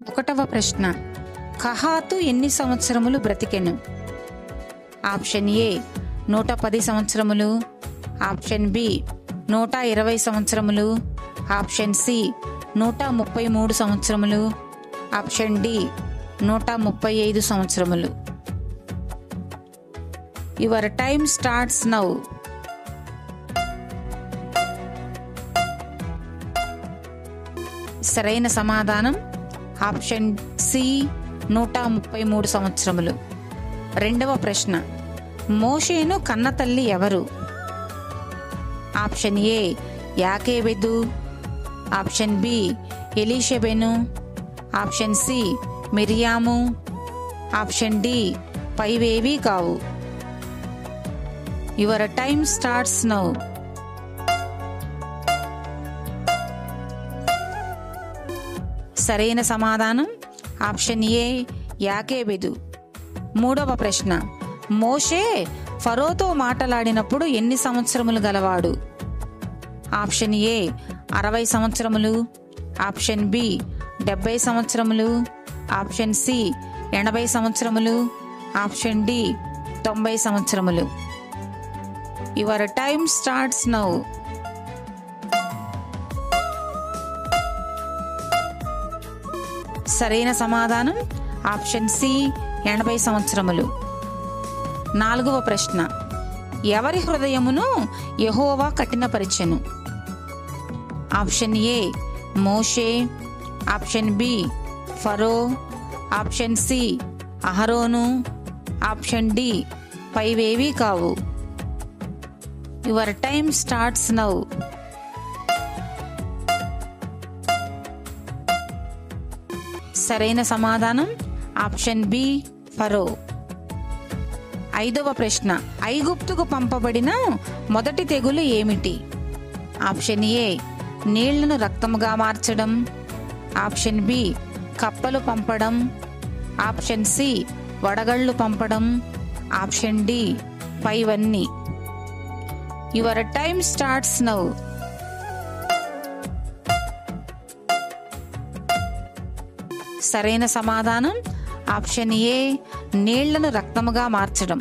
ఒకటవ ప్రశ్న, కహాతు ఎన్ని సంవత్సరములు బ్రతికెను? ఆప్షన్ ఏ 110 సంవత్సరములు, ఆప్షన్ బి 120 సంవత్సరములు, ఆప్షన్ సి 133 సంవత్సరములు, ఆప్షన్ డి 135 సంవత్సరములు. Your time starts now. సరైన సమాధానం ఆప్షన్ సి 133 సంవత్సరములు. రెండవ ప్రశ్న, మోషేను కన్న తల్లి ఎవరు? ఆప్షన్ ఏ యాకేబెదు, ఆప్షన్ బి ఎలీషబెను, ఆప్షన్ సి మిరియాము, ఆప్షన్ డి పైవేవీ కావు. Your time starts now. సరైన సమాధానం ఆప్షన్ ఏ యాకేబెదు. మూడవ ప్రశ్న, మోషే ఫరోతో మాట్లాడినప్పుడు ఎన్ని సంవత్సరములు గలవాడు? ఆప్షన్ ఏ 60 సంవత్సరములు, ఆప్షన్ బి 70 సంవత్సరములు, ఆప్షన్ సి 80 సంవత్సరములు, ఆప్షన్ డి 90 సంవత్సరములు. Your time starts now. సరైన సమాధానం ఆప్షన్ సి 80 సంవత్సరములు. నాలుగవ ప్రశ్న, ఎవరి హృదయమును యెహోవా కఠినపరిచెను? ఆప్షన్ ఏ మోషే, ఆప్షన్ బి ఫరో, ఆప్షన్ సి అహరోను, ఆప్షన్ డి పైవేవీ కావు. Your time starts now. సరైన సమాధానం ఆప్షన్ బి ఫరో. ఐదవ ప్రశ్న, ఐగుప్తుకు పంపబడిన మొదటి తెగులు ఏమిటి? ఆప్షన్ ఏ నీళ్లను రక్తముగా మార్చడం, ఆప్షన్ బి కప్పలు పంపడం, ఆప్షన్ సి వడగళ్ళు పంపడం, ఆప్షన్ డి పైవన్నీ. Your time starts now. సరైన సమాధానం ఆప్షన్ ఏ నీళ్లను రక్తముగా మార్చడం.